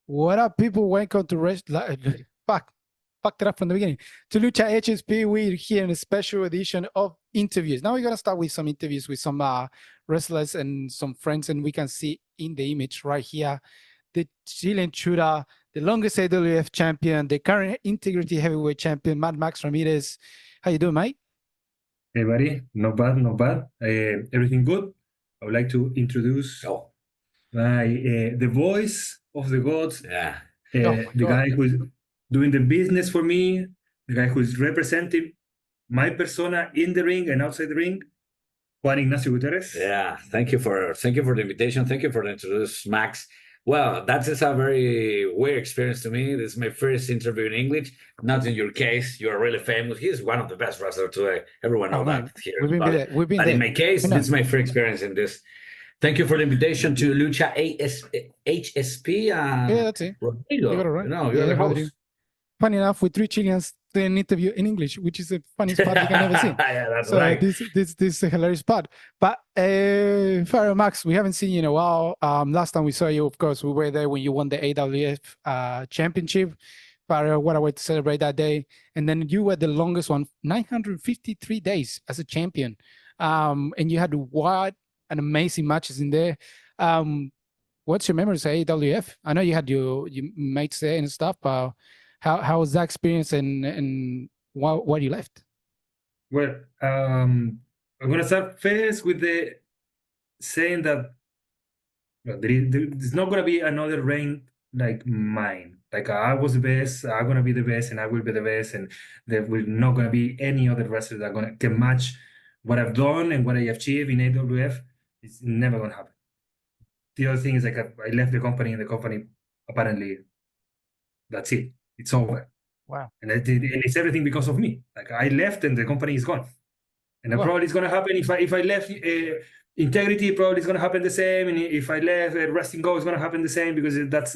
What up, people? Welcome to fucked it up from the beginning. To Lucha HSP, we're here in a special edition of interviews. Now we're gonna start with some interviews with some wrestlers and some friends, and we can see in the image right here the Chilean shooter, the longest AWF champion, the current Integrity Heavyweight champion, Maxx Ramirez. How you doing, mate? Hey, buddy. Not bad, not bad. Everything good? I would like to introduce the voice of the gods, the guy who's doing the business for me, the guy who's representing my persona in the ring and outside the ring, Juan Ignacio Gutierrez. Yeah, thank you for the invitation. Thank you for the introduction, Max. Well, that is a very weird experience to me. This is my first interview in English. Not in your case. You are really famous. He's one of the best wrestlers today. Everyone knows that here. We've been there. But in my case, this is my first experience in this. Thank you for the invitation to Lucha HSP. Yeah, that's it. Rodrigo, You got it right. you're the host. Funny enough, with three Chileans doing an interview in English, which is the funniest part you can ever see. Yeah, that's so right. This is a hilarious part. But Pharaoh Max, we haven't seen you in a while. Last time we saw you, of course, we were there when you won the AWF championship. Pharaoh, what a way to celebrate that day. And then you were the longest one, 953 days as a champion. And you had what an amazing matches in there. What's your memories of AWF? I know you had your mates there and stuff, but how was that experience and why you left? Well, I'm gonna start first with the saying that there's not gonna be another reign like mine. Like I was the best, I'm gonna be the best, and I will be the best, and there will not gonna be any other wrestler that can match what I've done and what I achieved in AWF. It's never gonna happen. The other thing is like I left the company, and the company apparently that's it. It's over. Wow. And it's everything because of me. Like I left and the company is gone. And probably it's gonna happen if I left Integrity, probably it's gonna happen the same. And if I left Wrestling Go, it's gonna happen the same because that's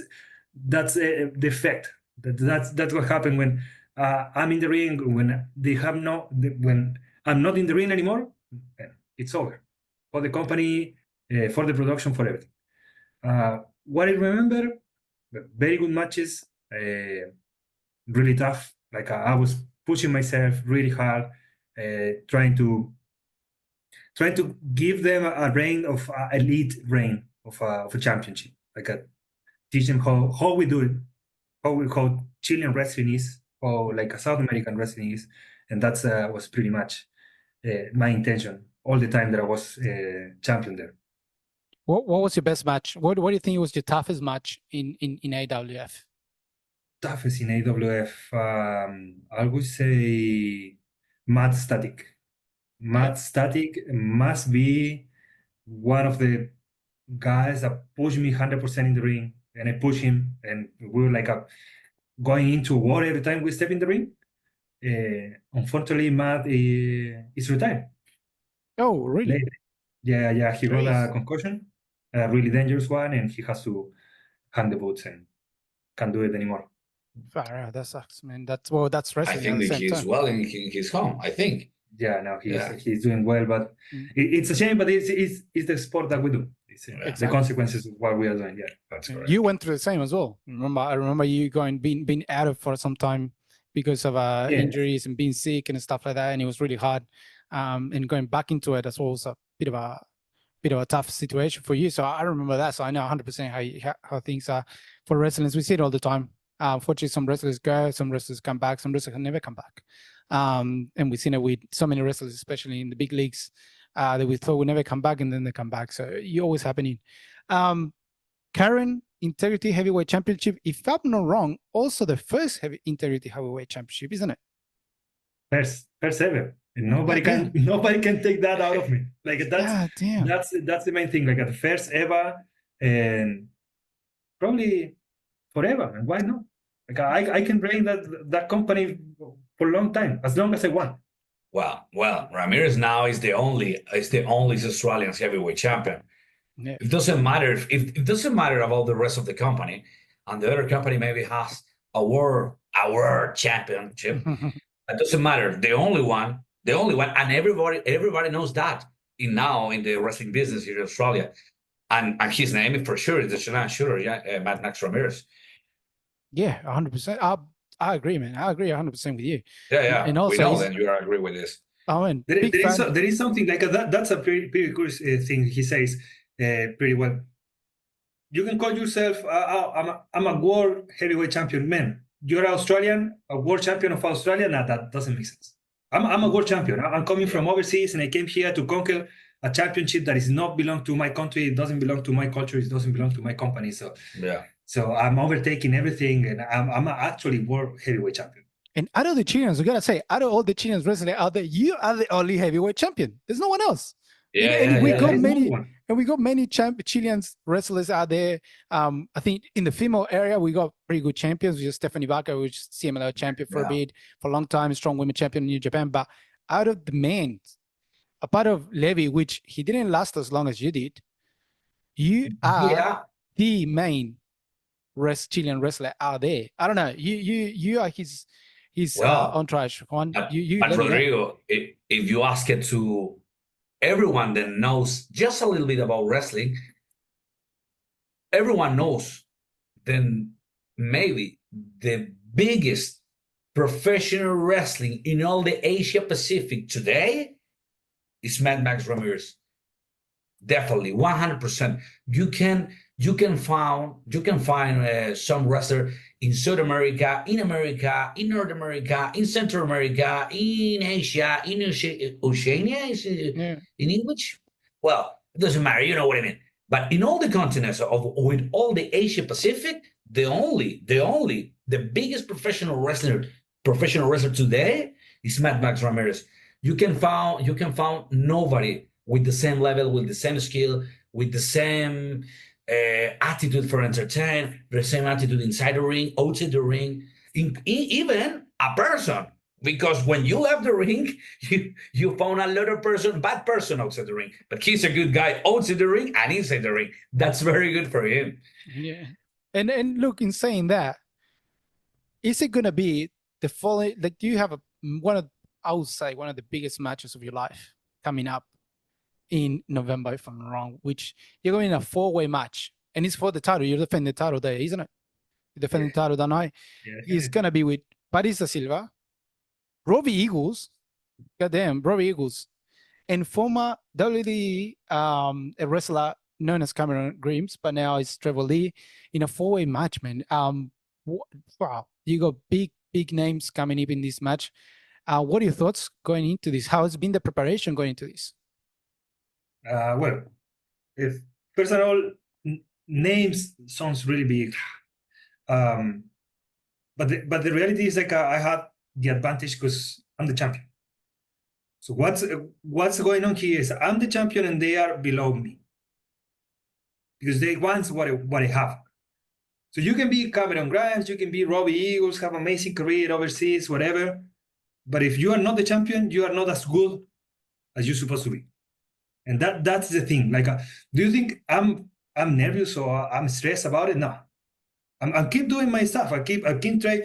the effect. That's what happened when I'm in the ring. When when I'm not in the ring anymore, it's over for the company, for the production, for everything. What I remember, very good matches. Really tough. Like I was pushing myself really hard, trying to give them a reign of elite reign of a championship. Like teach them how we do it, how Chilean wrestling is, how like a South American wrestling is, and that's was pretty much my intention all the time that I was champion there. What was your best match? What do you think was your toughest match in AWF? Toughest in AWF, I would say Matt Static. Matt Static must be one of the guys that pushed me 100% in the ring, and I push him, and we were like going into war every time we step in the ring. Unfortunately, Matt is retired. Oh, really? Later. Yeah. He got a concussion, a really dangerous one, and he has to hang the boots and can't do it anymore. That sucks, man. That's wrestling. I think that he's well in his home. I think. Yeah, no, he's doing well, but it's a shame. But it's the sport that we do. It's the consequences of what we are doing. Yeah, that's correct. You went through the same as well. I remember you being out of for some time because of injuries and being sick and stuff like that, and it was really hard. And going back into it as well was a bit of a tough situation for you. So I remember that. So I know 100% how things are for wrestlers. We see it all the time. Unfortunately, some wrestlers go, some wrestlers come back, some wrestlers never come back. And we've seen it with so many wrestlers, especially in the big leagues, that we thought would never come back, and then they come back. So it's always happening. Current Integrity Heavyweight Championship, if I'm not wrong, also the first Integrity Heavyweight Championship, isn't it? First ever. And nobody can take that out of me. Like that's the main thing. Like at the first ever, and probably forever. And why not? Like I can bring that company for a long time, as long as I want. Well, Ramirez now is the only Australian heavyweight champion. Yeah. It doesn't matter if it doesn't matter about the rest of the company, and the other company maybe has a world championship. It doesn't matter. The only one, and everybody knows that now in the wrestling business here in Australia, and his name for sure is the Chilean shooter, Maxx Ramirez. Yeah, 100%. I agree, man. I agree 100% with you. Yeah. And We also, know he's, that you agree with this. I mean, There, big there is fan. there is something like that. That's a pretty curious thing he says pretty well. You can call yourself I'm a world heavyweight champion. Man, you're Australian, a world champion of Australia. Nah, that doesn't make sense. I'm a world champion. I'm coming from overseas and I came here to conquer a championship that is not belong to my country. It doesn't belong to my culture. It doesn't belong to my company. So I'm overtaking everything, and I'm actually world heavyweight champion. And out of the Chileans, we gotta say, out of all the Chileans wrestling out there, you are the only heavyweight champion. There's no one else. And we got many, and we got many Chilean wrestlers out there. I think in the female area, we got pretty good champions. We have Stephanie Baca, which is CMLL champion for a bit, for a long time, strong women champion in New Japan. But out of the men, a part of Levy, which he didn't last as long as you did, you are the main Chilean wrestler out there. I don't know. You are his entourage, Juan. You but let me know. Rodrigo, if you ask it to everyone that knows just a little bit about wrestling, everyone knows then maybe the biggest professional wrestling in all the Asia Pacific today is Maxx Ramirez. Definitely, 100%. You can find some wrestler in South America, in North America, in Central America, in Asia, in Oceania, in English? Well, it doesn't matter, you know what I mean. But in all the continents with all the Asia Pacific, the biggest professional wrestler today is Maxx Ramirez. You can find nobody with the same level, with the same skill, with the same attitude for entertain, the same attitude inside the ring, outside the ring, even a person. Because when you left the ring, you found a lot of bad person outside the ring. But he's a good guy outside the ring and inside the ring. That's very good for him. Yeah. And look, in saying that, is it gonna be the following? Like, do you have one of the biggest matches of your life coming up in November, if I'm not wrong, which you're going in a 4-way match, and it's for the title. You're defending the title there, isn't it? You're defending the title that night. It's gonna be with Paris da Silva, Robbie Eagles, goddamn, Robbie Eagles, and former WWE a wrestler known as Cameron Grimes, but now it's Trevor Lee in a 4-way match, man. Wow, you got big names coming up in this match. What are your thoughts going into this? How has been the preparation going into this? Well, if first of all, names sounds really big, but the reality is like I had the advantage because I'm the champion. So what's going on here is I'm the champion and they are below me because they want what I have. So you can be Cameron Grimes, you can be Robbie Eagles, have amazing career overseas, whatever. But if you are not the champion, you are not as good as you're supposed to be. And that's the thing. Like, do you think I'm nervous or I'm stressed about it? No, I keep doing my stuff. I keep trying.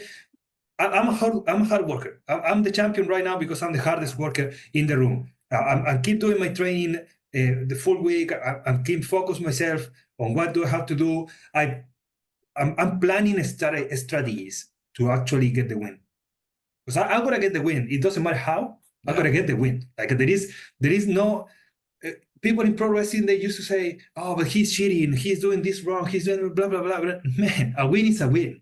I'm a hard worker. I'm the champion right now because I'm the hardest worker in the room. I keep doing my training the full week. I keep focus myself on what do I have to do. I'm planning strategies to actually get the win. Because I'm gonna get the win. It doesn't matter how. I'm gonna get the win. Like there is no. People in pro wrestling, they used to say, "Oh, but he's cheating. He's doing this wrong. He's doing blah blah blah." Blah. Man, a win is a win.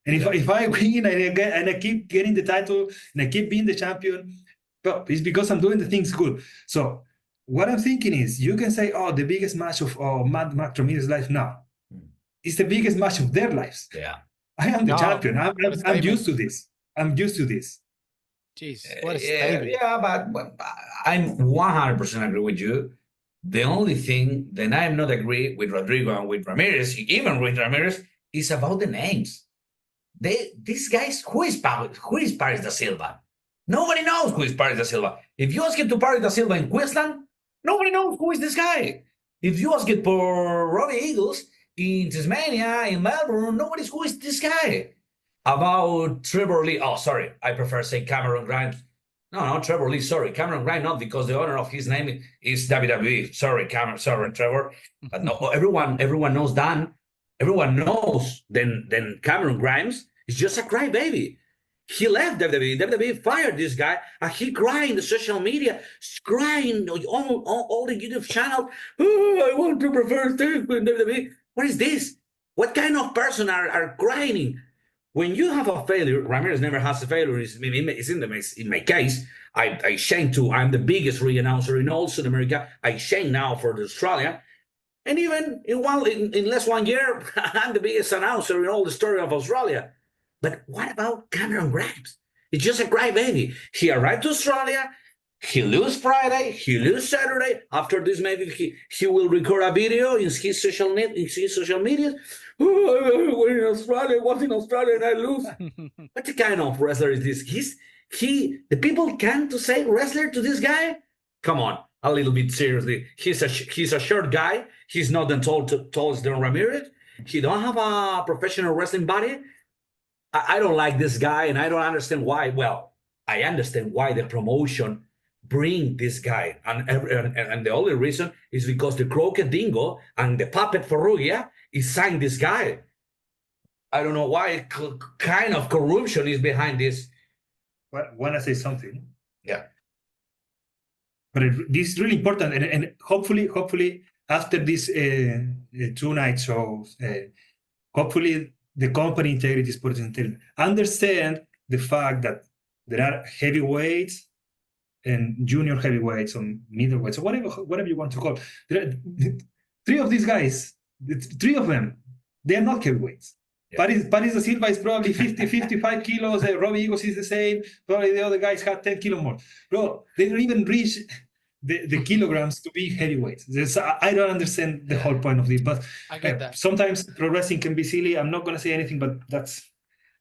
And if I win and I keep getting the title and I keep being the champion, well, it's because I'm doing the things good. So what I'm thinking is, you can say, "Oh, the biggest match of Maxx Ramirez's life." No, it's the biggest match of their lives. Yeah, I am the champion. I'm used to this. I'm used to this. Jeez, what a statement. Yeah, but I'm 100% agree with you. The only thing that I'm not agree with Rodrigo and with Ramirez, even with Ramirez, is about the names. These guys, who is Paris da Silva? Nobody knows who is Paris da Silva. If you ask it to Paris da Silva in Queensland, nobody knows who is this guy. If you ask it for Robbie Eagles in Tasmania, in Melbourne, nobody's who is this guy. About Trevor Lee, oh, sorry, I prefer say Cameron Grimes. No, Trevor Lee, sorry. Cameron Grimes, not because the owner of his name is WWE. Sorry, Trevor. But no, everyone knows Dan. everyone knows, then Cameron Grimes is just a crybaby. He left WWE. WWE fired this guy, and he crying in the social media, crying on all the YouTube channels. Oh, I want to prefer things with WWE. What is this? What kind of person are crying? When you have a failure, Ramirez never has a failure. In my case, I shame too. I'm the biggest ring announcer in all South America. I shame now for the Australia. And even in less 1 year, I'm the biggest announcer in all the story of Australia. But what about Cameron Grimes? It's just a crybaby. He arrived to Australia. He lose Friday. He lose Saturday. After this, maybe he will record a video in his social media. Oh, we're in Australia. I was in Australia and I lose. What kind of wrestler is this? The people can to say wrestler to this guy? Come on, a little bit seriously. He's a short guy. He's not the tallest than Ramirez. He don't have a professional wrestling body. I don't like this guy, and I don't understand why. Well, I understand why the promotion bring this guy, and the only reason is because the Crooked Dingo and the Puppet Ferrugia is signed this guy. I don't know why kind of corruption is behind this. Well, when I say something, yeah, but this is really important, and hopefully after these 2 night shows, hopefully the company Integrity Sports Entertainment understand the fact that there are heavyweights and junior heavyweights or middleweights, or whatever you want to call. There are 3 of these guys, 3 of them, they are not heavyweights. Yeah. Paris da Silva is probably 55 kilos. Robbie Eagles is the same. Probably the other guys had 10 kilos more. Bro, they don't even reach the kilograms to be heavyweights. I don't understand the whole point of this, but I get that. Sometimes pro wrestling can be silly. I'm not going to say anything, but that's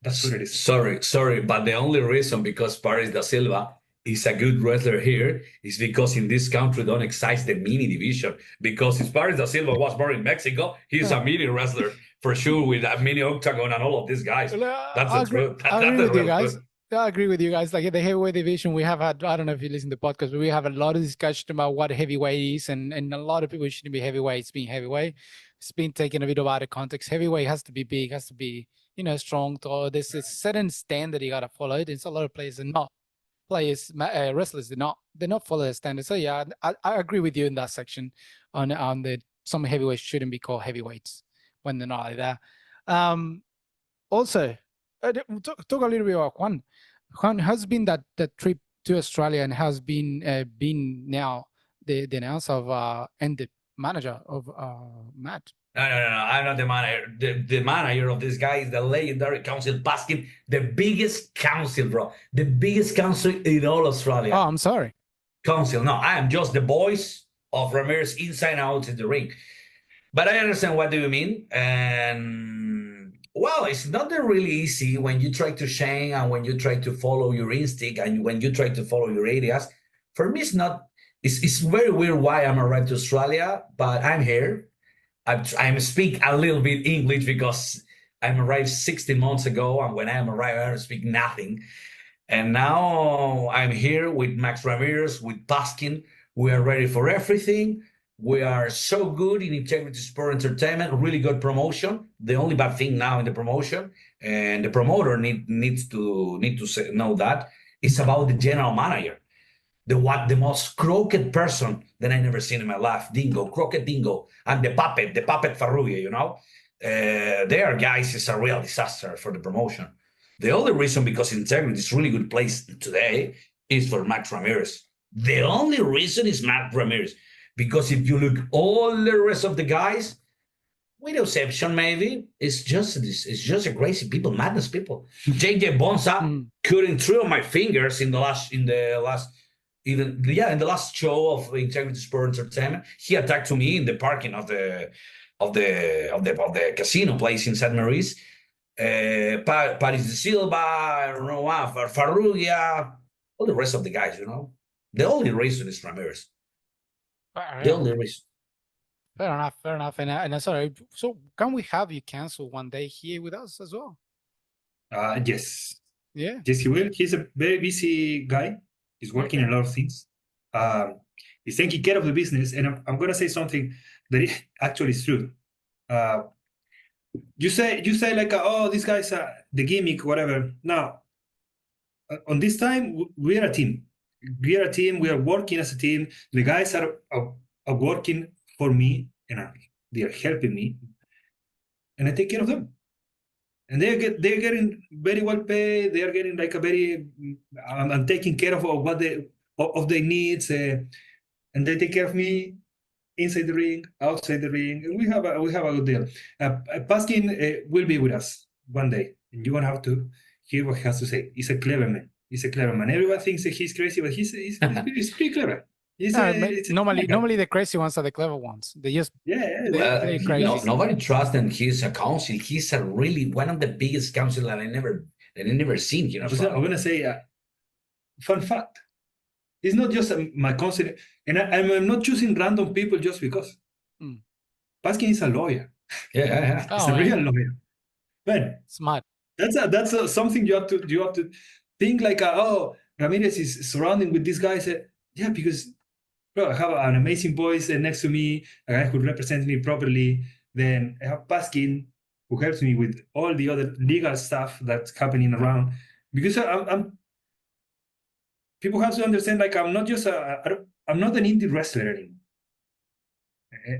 what it is. Sorry, but the only reason because Paris da Silva is a good wrestler here is because in this country don't exist the mini division. Because if Paris da Silva was born in Mexico, he's a mini wrestler for sure with a mini octagon and all of these guys. That's the truth. I agree with you guys. I agree with you guys. Like in the heavyweight division, we have had, I don't know if you listen to the podcast, but we have a lot of discussion about what heavyweight is, and a lot of people shouldn't be heavyweights being heavyweight. It's been taken a bit out of context. Heavyweight has to be big, has to be, strong. There's a certain standard you got to follow. There's a lot of players that not. Wrestlers they're not follow the standard. So yeah, I agree with you in that section on the some heavyweights shouldn't be called heavyweights when they're not like that. Also, talk a little bit about Juan. Juan has been that trip to Australia and has been now the announcer of and the manager of Matt. No. I'm not the manager. The manager of this guy is the legendary Council Baskin, the biggest council, bro. The biggest council in all Australia. Oh, I'm sorry. Council. No, I am just the voice of Ramirez inside and out in the ring. But I understand what do you mean. And, well, it's not that really easy when you try to shame and when you try to follow your instinct and when you try to follow your ideas. For me, it's not. It's very weird why I'm arrived to Australia, but I'm here. I speak a little bit English because I'm arrived 16 months ago, and when I'm arrived, I don't speak nothing. And now I'm here with Max Ramirez, with Baskin. We are ready for everything. We are so good in Integrity Sport Entertainment, really good promotion. The only bad thing now in the promotion, and the promoter needs to know that, it's about the general manager. The most crooked person that I never seen in my life, Crooked Dingo, and the Puppet Ferrugia, They are guys, it's a real disaster for the promotion. The only reason because Integrity is really good place today is for Max Ramirez. The only reason is Max Ramirez. Because if you look all the rest of the guys, with exception maybe, it's just a crazy people, madness people. JJ Bonza cutting 3 of my fingers in the last show of Integrity Sport Entertainment. He attacked to me in the parking of the casino place in St. Mary's. Paris da Silva, I don't know what, Ferrugia, all the rest of the guys, The only reason is Ramirez. The only reason. Fair enough. And sorry, so can we have you cancel one day here with us as well? Yes. Yeah. Yes, he will. He's a very busy guy. He's working a lot of things. He's taking care of the business. And I'm going to say something that actually is true. you say like, oh, these guys are the gimmick, whatever. Now, on this time, we are a team. We are a team. We are working as a team. The guys are working for me, and they are helping me, and I take care of them. And they're getting very well paid. They are getting like a very. I'm taking care of what of their needs, and they take care of me inside the ring, outside the ring, and we have a good deal. Paskin will be with us one day, and you're gonna have to hear what he has to say. He's a clever man. He's a clever man. Everyone thinks that he's crazy, but he's pretty clever. Normally the crazy ones are the clever ones. They just they're crazy. Nobody trusts him. He's a counsel. He's a really one of the biggest counsel that I never seen. You know, I'm gonna say fun fact. He's not just my counsel, and I'm not choosing random people just because. Paskin is a lawyer. Yeah. He's a real lawyer. Man, Smart. That's something you have to think like, oh, Ramirez is surrounding with these guys. Yeah, because bro, I have an amazing voice next to me, a guy who represents me properly. Then I have Paskin, who helps me with all the other legal stuff that's happening around. Because I'm people have to understand, like, I'm not just I'm not an indie wrestler anymore.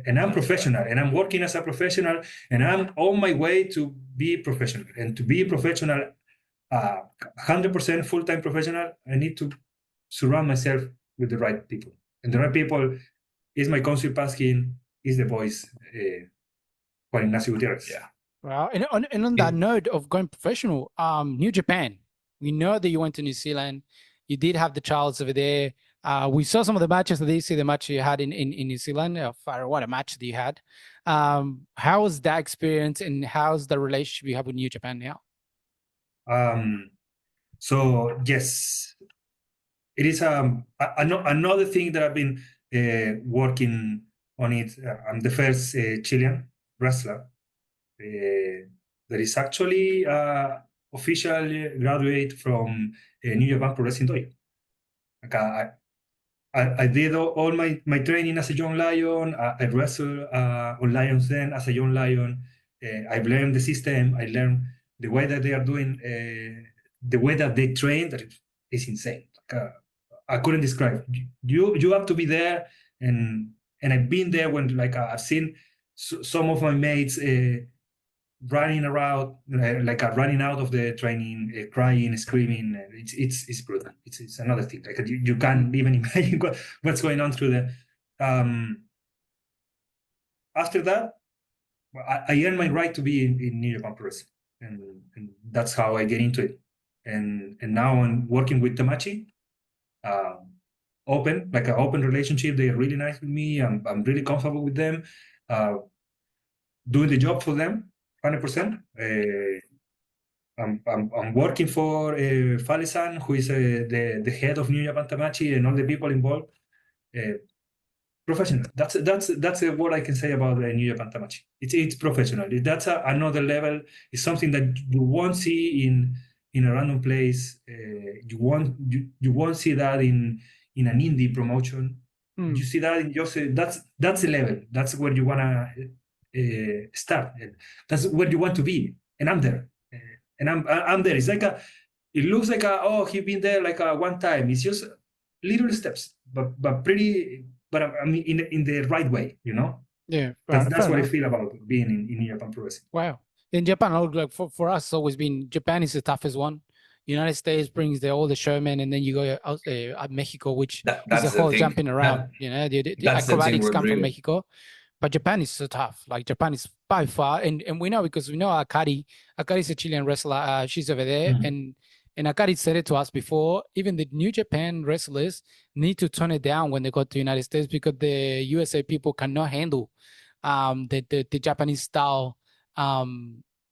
And I'm professional, and I'm working as a professional, and I'm on my way to be professional. And to be professional, 100% full-time professional, I need to surround myself with the right people. And the right people is my counsel Paskin, is the voice, Juan Ignacio Gutierrez. Yeah. Well, and on that note of going professional, New Japan, we know that you went to New Zealand. You did have the trials over there. We saw some of the matches. Did you see the match you had in New Zealand? What a match that you had. How was that experience, and how's the relationship you have with New Japan now? So yes, it is another thing that I've been working on it. I'm the first Chilean wrestler that is actually officially graduate from New Japan Pro Wrestling Dojo. Like, I did all my training as a young lion. I wrestled on Lions Den as a young lion. I've learned the system. I learned the way that they are doing, the way that they train. That is insane. Like, I couldn't describe. You have to be there, and I've been there when, like, I've seen some of my mates running around, running out of the training, crying, screaming. It's brutal. It's another thing. Like, you can't even imagine what's going on through the. After that, I earned my right to be in New Japan Pro Wrestling, and that's how I get into it. And now I'm working with Tamachi. Open relationship. They are really nice with me. I'm really comfortable with them. Doing the job for them. 100%. I'm working for Fale-san, who is the head of New Japan Tamachi, and all the people involved. Professional. That's what I can say about New Japan Tamachi. It's professional. That's another level. It's something that you won't see in a random place. You won't see that in an indie promotion. You see that in just that's the level. That's where you wanna start. That's where you want to be, and I'm there. And I'm there. It's like it looks like he's been there like one time. It's just little steps, but pretty. But I mean, in the right way, you know. Yeah, that's what I feel about being in Japan Pro Wrestling. Wow. In Japan, like for us, it's always been Japan is the toughest one. United States brings all the showmen, and then you go out Mexico, which is a whole jumping around. The acrobatics come from Mexico. But Japan is so tough. Like, Japan is by far, and we know, because we know Akari is a Chilean wrestler. She's over there, and Akari said it to us before. Even the New Japan wrestlers need to tone it down when they go to the United States, because the USA people cannot handle the Japanese style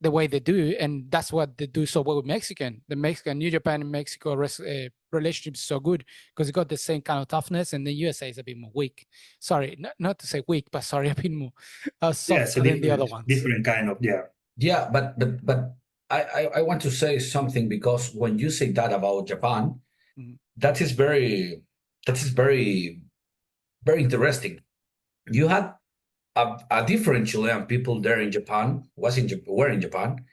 the way they do, and that's what they do so well with Mexican. The Mexican, New Japan and Mexico relationship is so good because they got the same kind of toughness, and the USA is a bit more weak. Sorry, not to say weak, but sorry, a bit more soft than the other ones. Different kind of, yeah. Yeah, but I want to say something, because when you say that about Japan, that is very very interesting. You had a different Chilean people there in Japan were in Japan.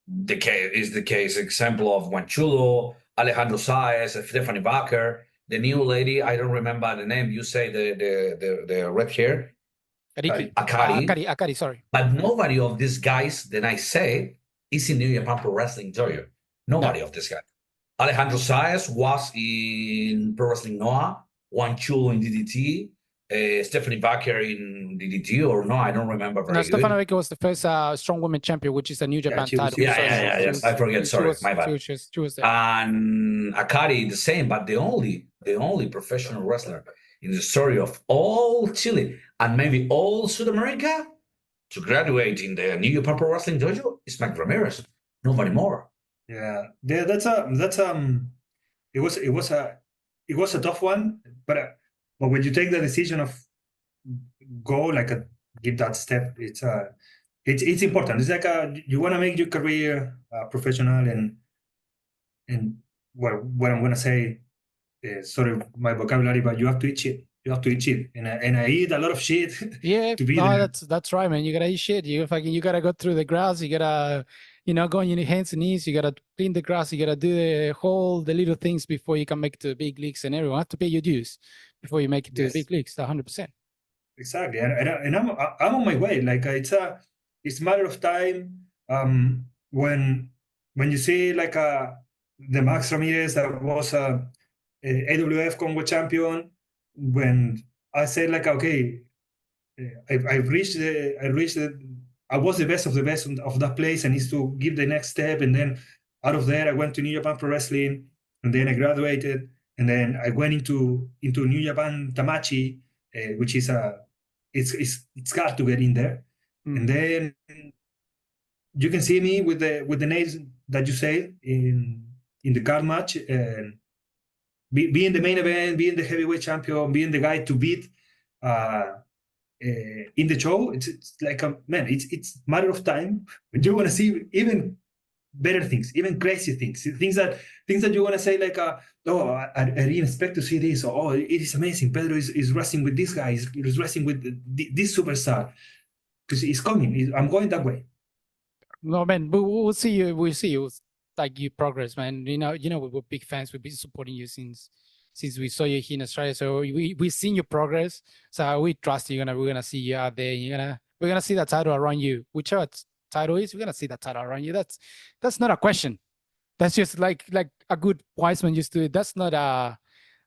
The case example of Juan Chulo, Alejandro Saez, Stephanie Baker, the new lady, I don't remember the name. You say the red hair, Akari. Sorry. But nobody of these guys that I say is in New Japan Pro Wrestling Dojo. Nobody of this guy. Alejandro Saez was in Pro Wrestling Noah, Juan Chulo in DDT, Stephanie Baker in DDT, or no, I don't remember very good. Stephanie Baker was the first strong women champion, which is a New Japan title. Yes. I forget. Sorry, my bad. She was there. And Akari the same, but the only professional wrestler in the story of all Chile and maybe all South America to graduate in the New Japan Pro Wrestling Dojo is Maxx Ramirez. Nobody more. Yeah, that's it was a tough one, but when you take the decision of go give that step, it's important. It's like you want to make your career professional, and what I'm gonna say is sort of my vocabulary, but you have to eat shit. You have to eat shit, and I eat a lot of shit. Yeah, to be there. that's right, man. You gotta eat shit. You gotta go through the grass. You gotta, go on your hands and knees. You gotta clean the grass. You gotta do the little things before you can make it to the big leagues. And everyone have to pay your dues before you make it to the big leagues. 100%. Exactly, and I'm on my way. Like it's a matter of time. When you see the Maxx Ramirez that was a AWF Congo champion, when I said okay, I was the best of the best of that place, and needs to give the next step. And then out of there, I went to New Japan Pro Wrestling, and then I graduated, and then I went into New Japan Tamachi, which is it's hard to get in there. And then you can see me with the names that you say in the card match, and being the main event, being the heavyweight champion, being the guy to beat in the show. It's like it's matter of time. You want to see even better things, even crazy things that you want to say I didn't expect to see this, or oh, it is amazing. Pedro is wrestling with this guy, is wrestling with this superstar, because it's coming. I'm going that way. No, man, but we'll see you. We'll see you. Like you progress, man. We're big fans. We've been supporting you since we saw you here in Australia. So we've seen your progress. So we trust you. We're gonna see you out there. We're gonna see that title around you. Whichever title is, we're gonna see that title around you. That's not a question. That's just like a good wise man used to. That's not a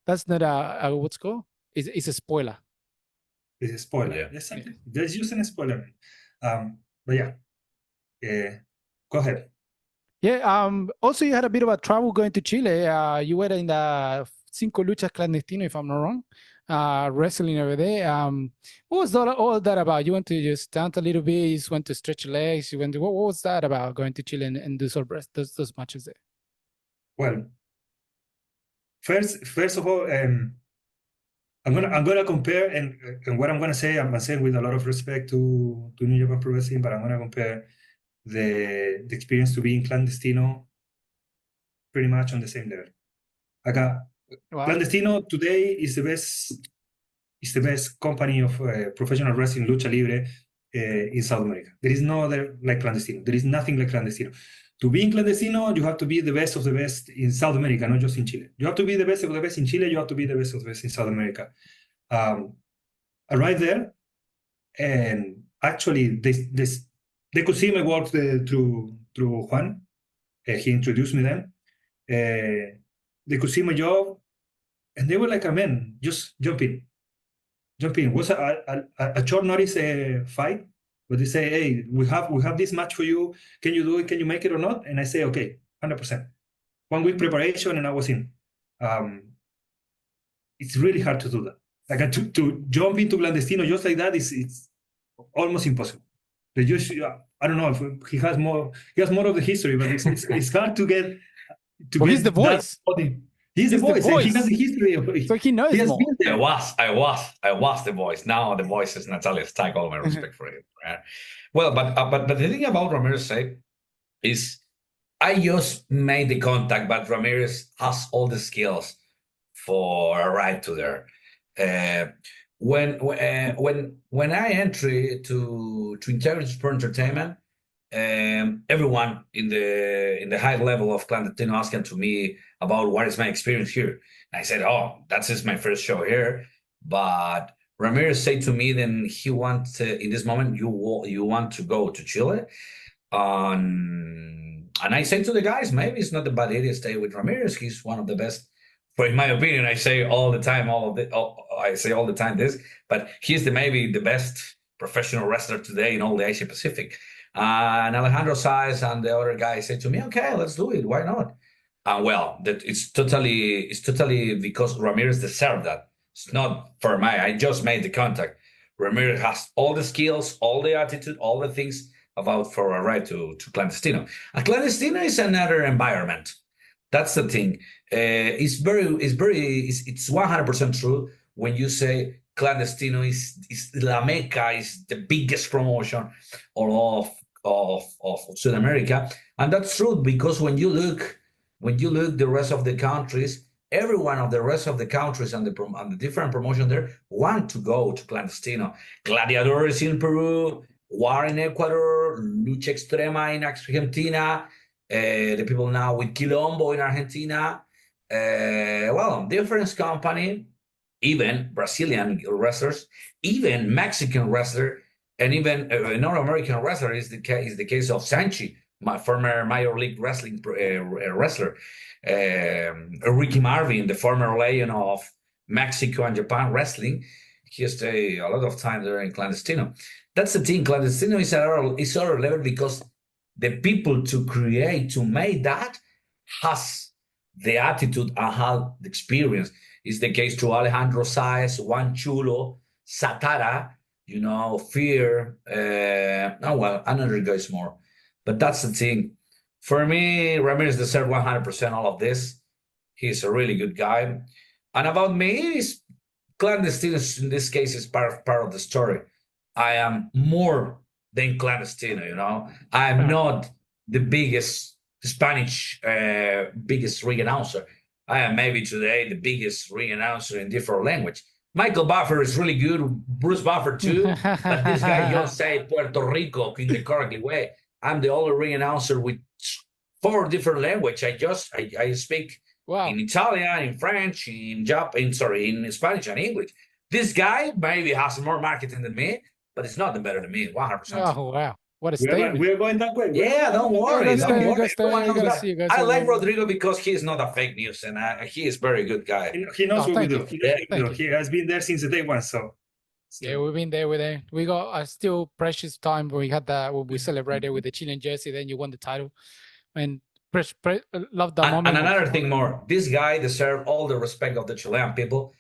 what's called? It's a spoiler. It's a spoiler. Yeah. Yes, yeah. There's using a spoiler. But yeah. Go ahead. Yeah. Also, you had a bit of a trouble going to Chile. You were in the Cinco Luchas Clandestino, if I'm not wrong, wrestling over there. What was all that about? You went to just stand a little bit. You just went to stretch your legs. What was that about going to Chile and do those matches there? Well, first of all, I'm gonna compare, and what I'm gonna say, I'm saying with a lot of respect to New Japan Pro Wrestling, but I'm gonna compare the experience to be in Clandestino pretty much on the same level. Wow. Clandestino today is the best company of professional wrestling, lucha libre, in South America. There is no other like Clandestino. There is nothing like Clandestino. To be in Clandestino, you have to be the best of the best in South America, not just in Chile. You have to be the best of the best in Chile. You have to be the best of the best in South America. I arrived there, and actually, they could see my work through Juan. He introduced me them. They could see my job, and they were like, "Man, just jump in." It was a short notice fight, but they say, "Hey, we have this match for you. Can you do it? Can you make it or not?" And I say, "Okay, 100%." 1 week preparation, and I was in. It's really hard to do that. Like to jump into Clandestino just like that it's almost impossible. I don't know if he has more of the history, but it's hard to get. He's the voice. He's the voice. And he has the history of it. So he knows he has more. Been there. I was the voice. Now the voice is Natalia Stack. All my respect for him. Right? Well, but the thing about Ramirez said is I just made the contact, but Ramirez has all the skills for a ride to there. when I entry to Integrity Sport Entertainment, everyone in the high level of clandestino asking to me about what is my experience here. I said, "Oh, that's just my first show here." But Ramirez said to me, then he wants in this moment you want to go to Chile, and I say to the guys, maybe it's not a bad idea to stay with Ramirez. He's one of the best. For in my opinion, I say all the time, I say all the time this, but he's maybe the best professional wrestler today in all the Asia Pacific. And Alejandro Saez and the other guy said to me, "Okay, let's do it. Why not?" Well, that it's totally because Ramirez deserved that. It's not for me. I just made the contact. Ramirez has all the skills, all the attitude, all the things about for a right to clandestino. A clandestino is another environment. That's the thing. It's 100% true when you say clandestino is La Meca, is the biggest promotion of South America, and that's true because when you look the rest of the countries, every one of the rest of the countries and the different promotion there want to go to clandestino. Gladiadores in Peru, War in Ecuador, Lucha Extrema in Argentina, the people now with Quilombo in Argentina. Well, different company, even Brazilian wrestlers, even Mexican wrestler, and even North American wrestler is the case of Sanchi, my former Major League Wrestling wrestler. Ricky Marvin, the former Lion of Mexico and Japan wrestling, he stayed a lot of time there in clandestino. That's the thing. Clandestino is other level because the people to make that has the attitude and have the experience. Is the case to Alejandro Saez, Juan Chulo, Satara, Fear. Another guys more. But that's the thing. For me, Ramirez deserves 100% all of this. He's a really good guy. And about me, clandestino in this case is part of the story. I am more than clandestino, I'm not the biggest Spanish, biggest ring announcer. I am maybe today the biggest ring announcer in different language. Michael Buffer is really good, Bruce Buffer too, but this guy just say Puerto Rico in the correct way. I'm the only ring announcer with 4 different languages. I speak in Italian, in French, in Spanish and English. This guy maybe has more marketing than me, but it's not better than me, 100%. Oh, wow. What a statement. We're going that way. Yeah, don't worry. I like Rodrigo. Rodrigo because he's not a fake news, and he is very good guy. He knows what we do. you. He has been there since the day one, so. Yeah, we've been there with it. We got a still precious time when we had that, when we celebrated with the Chilean jersey, then you won the title. And love that moment. And another thing more, this guy deserves all the respect of the Chilean people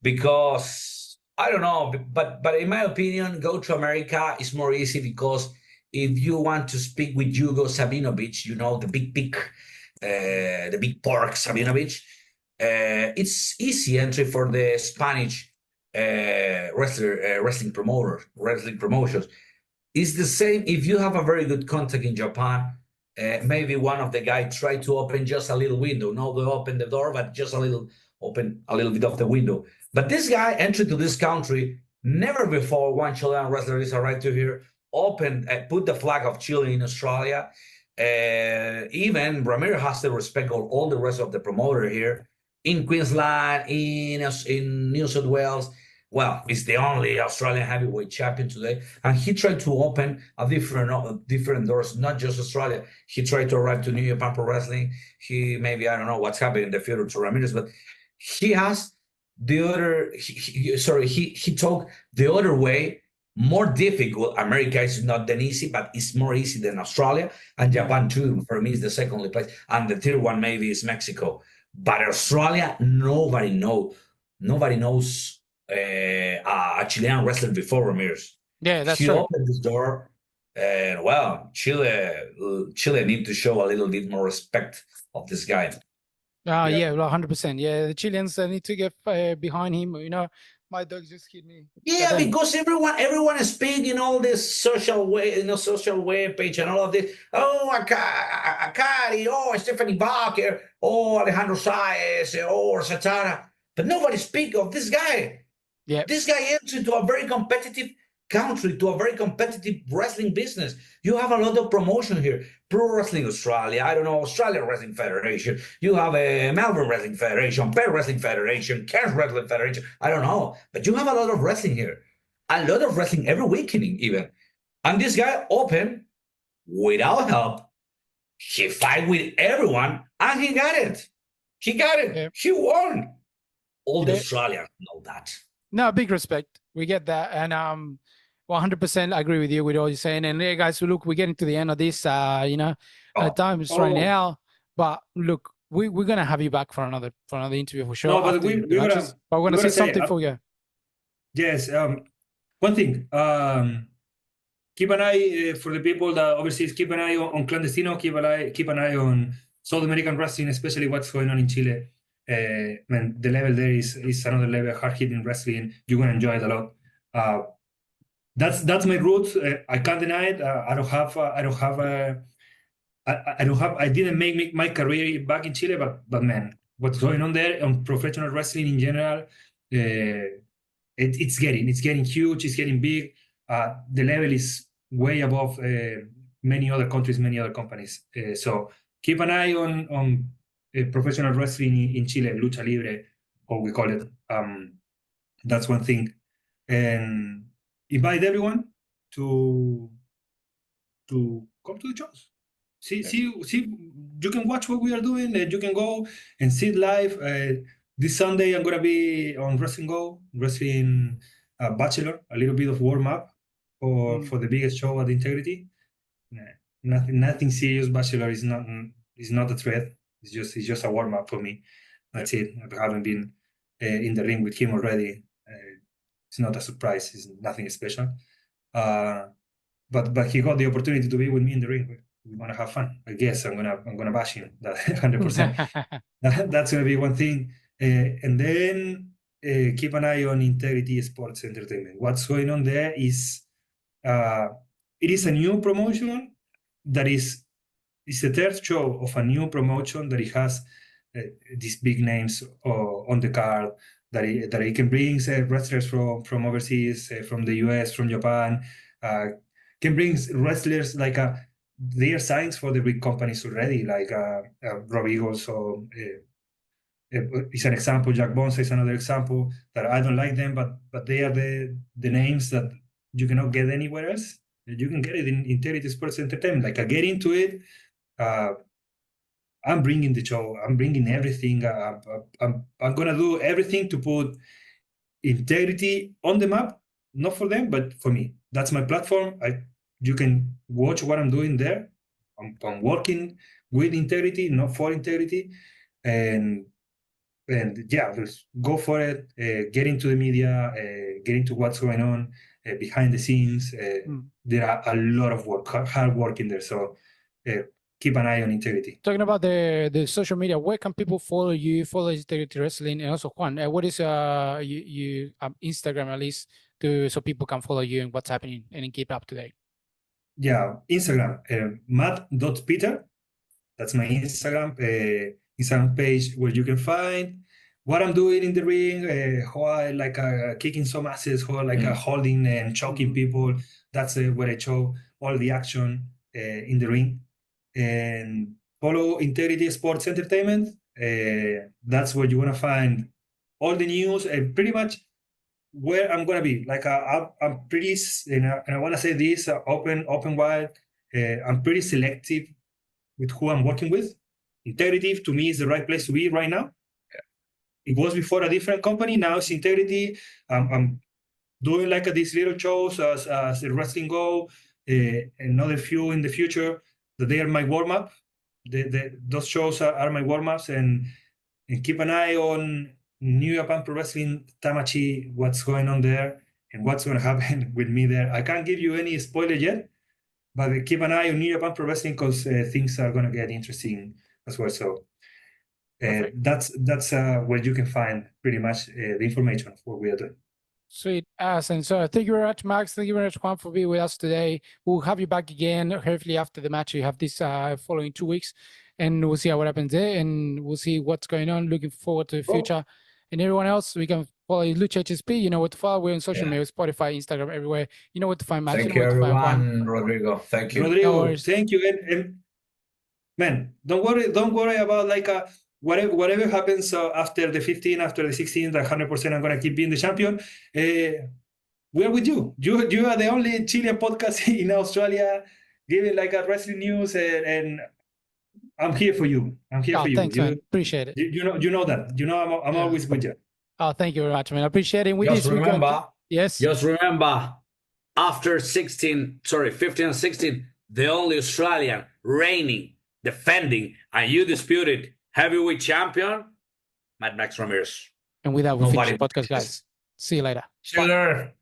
because, I don't know, but in my opinion, go to America is more easy because if you want to speak with Hugo Sabinovich, the big pig, the big pork Sabinovich, it's easy entry for the Spanish wrestling promotions. It's the same if you have a very good contact in Japan. Maybe one of the guys try to open just a little window, not to open the door, but just open a little bit of the window. But this guy entered to this country, never before one Chilean wrestler is arrived to here, put the flag of Chile in Australia. Even Ramirez has the respect of all the rest of the promoter here in Queensland, in New South Wales. Well, he's the only Australian heavyweight champion today, and he tried to open a different doors, not just Australia. He tried to arrive to New Japan Pro Wrestling. I don't know what's happening in the future to Ramirez, but he has the other. He talked the other way. More difficult. America is not that easy, but it's more easy than Australia and Japan too. For me, is the second place, and the third one maybe is Mexico. But Australia, nobody knows a Chilean wrestler before Ramirez. Yeah, that's he true. Opened this door, and Chile need to show a little bit more respect of this guy. Yeah, 100%. Yeah, the Chileans need to get behind him. My dog just hit me. Yeah, because everyone is speaking all this social web page and all of this. Oh, Akari, oh, Stephanie Barker, oh, Alejandro Saez, oh, Satana. But nobody speak of this guy. Yeah. This guy entered to a very competitive country, to a very competitive wrestling business. You have a lot of promotion here. Pro Wrestling Australia, I don't know, Australian Wrestling Federation. You have a Melbourne Wrestling Federation, Perth Wrestling Federation, Cairns Wrestling Federation. I don't know, but you have a lot of wrestling here. A lot of wrestling every weekend even. And this guy opened without help. He fight with everyone and he got it. He got it. Yeah. He won. All the Yeah. Australians know that. No, big respect. We get that. And 100% agree with you with all you're saying. And yeah, guys, look, we're getting to the end of this, times right now. But look, we're gonna have you back for another interview for sure. No, but after we're the matches. But we're gonna say something for you. Yes. One thing. Keep an eye for the people that overseas. Keep an eye on Clandestino. Keep an eye on South American wrestling, especially what's going on in Chile. Man, the level there is another level. Hard hitting wrestling. You're gonna enjoy it a lot. That's my roots. I can't deny it. I didn't make my career back in Chile, but man, what's going on there on professional wrestling in general, it's getting huge. It's getting big. The level is way above many other countries, many other companies. So keep an eye on professional wrestling in Chile, lucha libre, or we call it. That's one thing, and invite everyone to come to the shows. See, you can watch what we are doing. You can go and see it live. This Sunday, I'm gonna be on Wrestling Bachelor, a little bit of warm up for the biggest show at Integrity. Nothing serious. Bachelor is not a threat. It's just a warm up for me. That's it. I haven't been in the ring with him already. It's not a surprise. It's nothing special. But he got the opportunity to be with me in the ring. We're gonna have fun. I guess I'm gonna bash him. That 100%. That's gonna be one thing. And then keep an eye on Integrity Sports Entertainment. What's going on there is it is a new promotion that is the third show of a new promotion that it has these big names on the card, that it can bring wrestlers from overseas, from the US, from Japan, can bring wrestlers like they are signed for the big companies already, like Rob Eagles. So it's an example. Jack Bonsa is another example that I don't like them, but they are the names that you cannot get anywhere else. You can get it in Integrity Sports Entertainment. Like I get into it. I'm bringing the show. I'm bringing everything. I'm gonna do everything to put Integrity on the map, not for them, but for me. That's my platform. You can watch what I'm doing there. I'm working with Integrity, not for Integrity, and yeah, just go for it. Get into the media. Get into what's going on behind the scenes. There are a lot of work, hard work in there. So keep an eye on Integrity. Talking about the social media, where can people follow you, follow Integrity Wrestling, and also Juan? What is you Instagram at least, so people can follow you and what's happening and keep up to date? Yeah, Instagram, matt.peter. That's my Instagram page where you can find what I'm doing in the ring, how I like kicking some asses, how I like holding and choking people. That's where I show all the action in the ring. And follow Integrity Sports Entertainment. That's where you want to find all the news and pretty much where I'm gonna be. Like I'm pretty, and I want to say this open wide. I'm pretty selective with who I'm working with. Integrity to me is the right place to be right now. It was before a different company. Now it's Integrity. I'm doing like these little shows as the Wrestling Go, another few in the future. That they are my warm up. Those shows are my warm ups, and keep an eye on New Japan Pro Wrestling Tamachi, what's going on there and what's going to happen with me there. I can't give you any spoiler yet, but keep an eye on New Japan Pro Wrestling because things are going to get interesting as well. So that's where you can find pretty much the information of what we are doing. Sweet. And so thank you very much, Max. Thank you very much, Juan, for being with us today. We'll have you back again. Hopefully after the match, you have this following 2 weeks, and we'll see what happens there, and we'll see what's going on. Looking forward to the future. And everyone else, we can follow Well, Lucha HSP, you know what to follow. We're on social Yeah. media, Spotify, Instagram, everywhere. You know what to find Max. Thank you you, know what to find Juan. everyone. Rodrigo, thank you. Rodrigo, No worries. thank you. And man, don't worry about like whatever happens after the 15, after the 16, 100% I'm gonna keep being the champion. We are with you. You are the only Chilean podcast in Australia giving like a wrestling news, and I'm here for you. I'm here Oh, for you. thanks, man. Appreciate it. You know that. You know I'm Yeah. always with you. Oh, thank you very much, man. I appreciate it. With Just this, we got remember, yes. Just remember, after 15 and 16, the only Australian reigning, defending, and you disputed heavyweight champion, Maxx Ramirez. And with that, we finish Nobody- the podcast, guys. See you later. See you there.